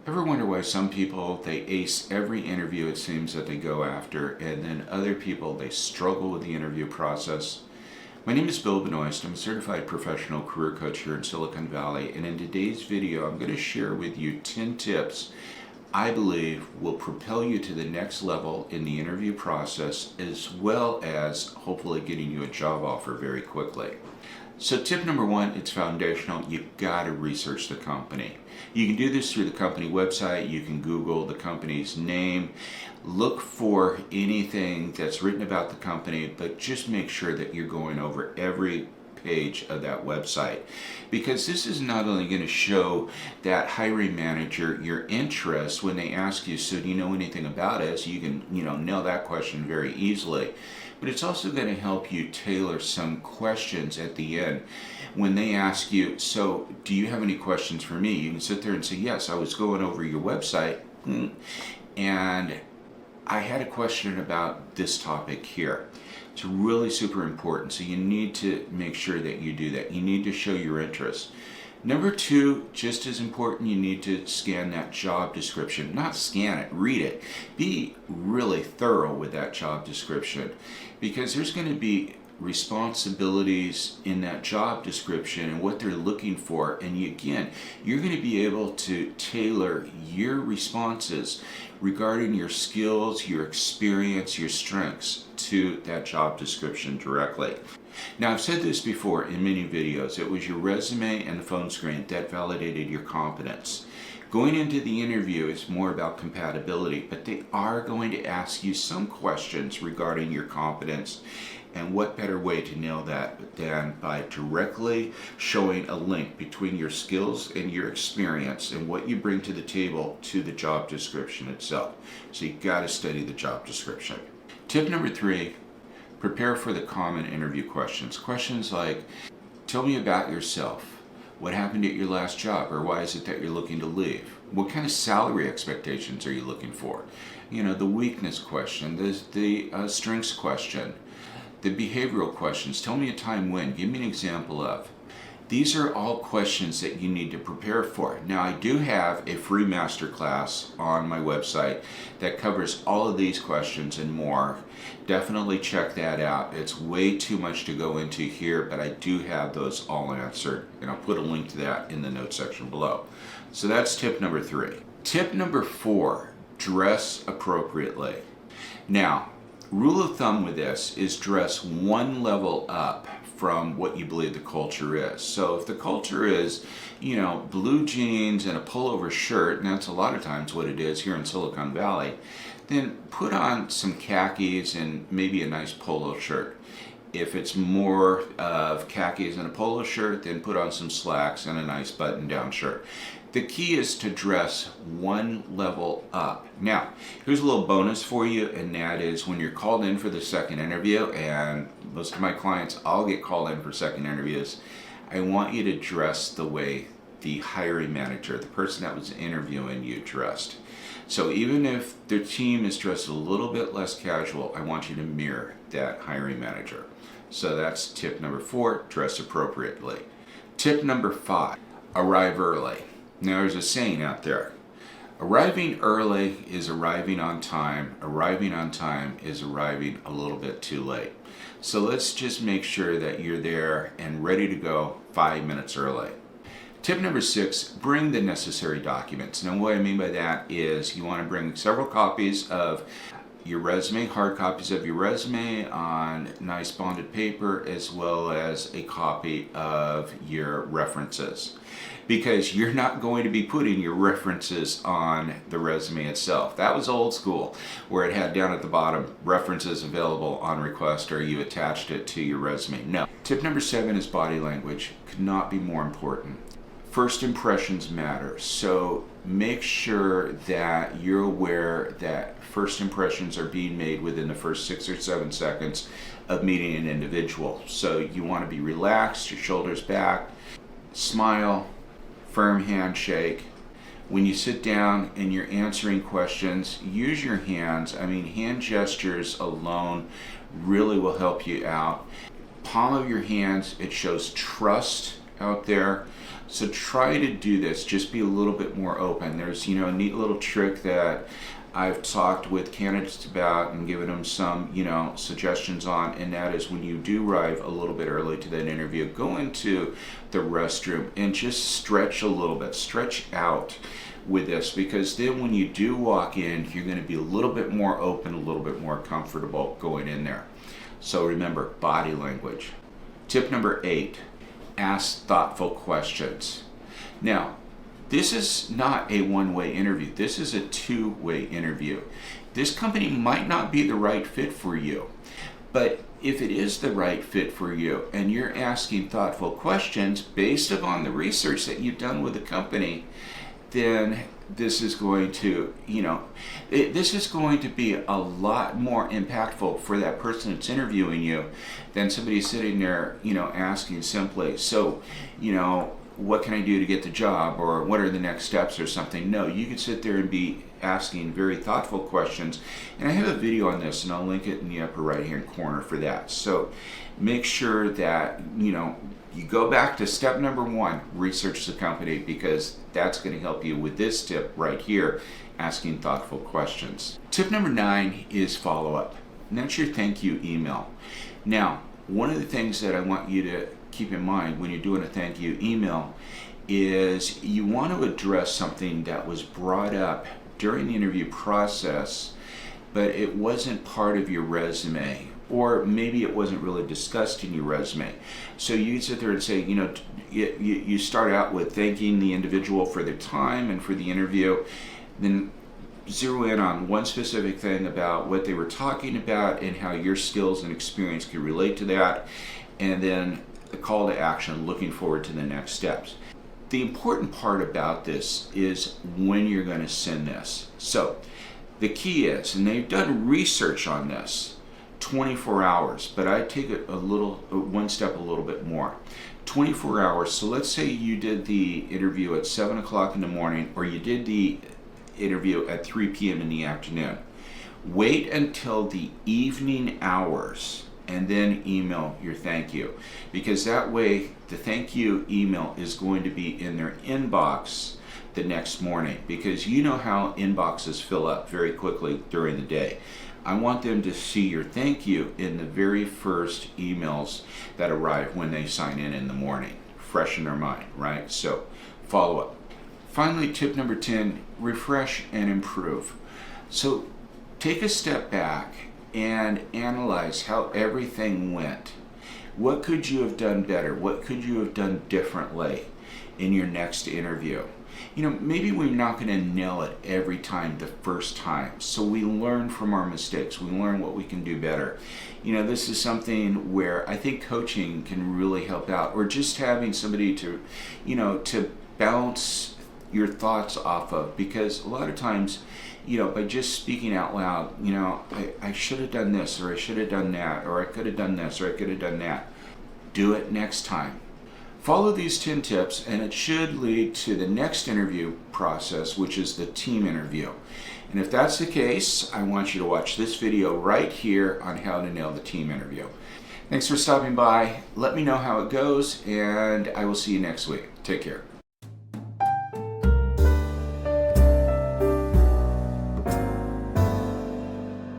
Ever wonder why some people, they ace every interview it seems that they go after, and then other people, they struggle with the interview process? My name is Bill Benoist. I'm a certified professional career coach here in Silicon Valley, and in today's video, I'm going to share with you 10 tips I believe will propel you to the next level in the interview process, as well as hopefully getting you a job offer very quickly. So tip number one, it's foundational. You've got to research the company. You can do this through the company website. You can Google the company's name. Look for anything that's written about the company, but just make sure that you're going over every page of that website, because this is not only going to show that hiring manager your interest when they ask you, so do you know anything about us? You can nail that question very easily, but it's also going to help you tailor some questions at the end when they ask you, so do you have any questions for me? You can sit there and say, yes, I was going over your website and I had a question about this topic here. It's really super important, so you need to make sure that you do that. You need to show your interest. Number two, just as important, you need to scan that job description. Not scan it, read it. Be really thorough with that job description, because there's going to be responsibilities in that job description and what they're looking for, and you're going to be able to tailor your responses regarding your skills, your experience, your strengths to that job description directly. Now, I've said this before in many videos. It was your resume and the phone screen that validated your competence. Going into the interview is more about compatibility, but they are going to ask you some questions regarding your competence. And what better way to nail that than by directly showing a link between your skills and your experience and what you bring to the table to the job description itself. So you got to study the job description. Tip number three, prepare for the common interview questions. Questions like, tell me about yourself. What happened at your last job, or why is it that you're looking to leave? What kind of salary expectations are you looking for? The weakness question, the strengths question, the behavioral questions. Tell me a time when. Give me an example of. These are all questions that you need to prepare for. Now, I do have a free masterclass on my website that covers all of these questions and more. Definitely check that out. It's way too much to go into here, but I do have those all answered, and I'll put a link to that in the notes section below. So that's tip number three. Tip number four, dress appropriately. Now, rule of thumb with this is dress one level up from what you believe the culture is. So if the culture is, blue jeans and a pullover shirt, and that's a lot of times what it is here in Silicon Valley, then put on some khakis and maybe a nice polo shirt. If it's more of khakis and a polo shirt, then put on some slacks and a nice button-down shirt. The key is to dress one level up. Now, here's a little bonus for you, and that is when you're called in for the second interview, and most of my clients, I'll get called in for second interviews, I want you to dress the way the hiring manager, the person that was interviewing you, dressed. So even if their team is dressed a little bit less casual, I want you to mirror that hiring manager. So that's tip number four, dress appropriately. Tip number five, arrive early. Now, there's a saying out there, arriving early is arriving on time. Arriving on time is arriving a little bit too late. So let's just make sure that you're there and ready to go 5 minutes early. Tip number six, bring the necessary documents. Now, what I mean by that is you want to bring several copies of your resume, hard copies of your resume on nice bonded paper, as well as a copy of your references, because you're not going to be putting your references on the resume itself. That was old school, where it had down at the bottom, references available on request, or you attached it to your resume. No. Tip number seven is body language. Could not be more important. First impressions matter, so make sure that you're aware that first impressions are being made within the first 6 or 7 seconds of meeting an individual. So you want to be relaxed, your shoulders back, smile, firm handshake. When you sit down and you're answering questions, use your hands. Hand gestures alone really will help you out. Palm of your hands, it shows trust out there. So try to do this. Just be a little bit more open. There's, a neat little trick that I've talked with candidates about and given them some, suggestions on, and that is when you do arrive a little bit early to that interview, go into the restroom and just stretch a little bit, stretch out with this, because then when you do walk in, you're going to be a little bit more open, a little bit more comfortable going in there. So remember, body language. Tip number 8, ask thoughtful questions. Now, this is not a one-way interview. This is a two-way interview. This company might not be the right fit for you, but if it is the right fit for you and you're asking thoughtful questions based upon the research that you've done with the company, then this is going to, this is going to be a lot more impactful for that person that's interviewing you than somebody sitting there, asking simply, so, what can I do to get the job, or what are the next steps or something. No, you could sit there and be asking very thoughtful questions. And I have a video on this, and I'll link it in the upper right hand corner for that. So make sure that, you go back to step number 1, research the company, because that's going to help you with this tip right here, asking thoughtful questions. Tip number 9 is follow up. And that's your thank you email. Now, one of the things that I want you to keep in mind when you're doing a thank you email is you want to address something that was brought up during the interview process, but it wasn't part of your resume, or maybe it wasn't really discussed in your resume. So you sit there and say, you start out with thanking the individual for their time and for the interview, then zero in on one specific thing about what they were talking about and how your skills and experience can relate to that, and then the call to action, looking forward to the next steps. The important part about this is when you're going to send this. So the key is, and they've done research on this, 24 hours, but I take it one step a little bit more. 24 hours. So let's say you did the interview at 7 o'clock in the morning, or you did the interview at 3 p.m. in the afternoon. Wait until the evening hours and then email your thank you, because that way the thank you email is going to be in their inbox the next morning, because you know how inboxes fill up very quickly during the day. I want them to see your thank you in the very first emails that arrive when they sign in the morning, fresh in their mind, right? So follow up. Finally, tip number 10, refresh and improve. So take a step back and analyze how everything went. What could you have done better? What could you have done differently in your next interview? Maybe we're not going to nail it every time the first time. So we learn from our mistakes. We learn what we can do better. This is something where I think coaching can really help out, or just having somebody to, to bounce your thoughts off of, because a lot of times, by just speaking out loud, I should have done this, or I should have done that, or I could have done this, or I could have done that. Do it next time. Follow these 10 tips, and it should lead to the next interview process, which is the team interview. And if that's the case, I want you to watch this video right here on how to nail the team interview. Thanks for stopping by. Let me know how it goes, and I will see you next week. Take care.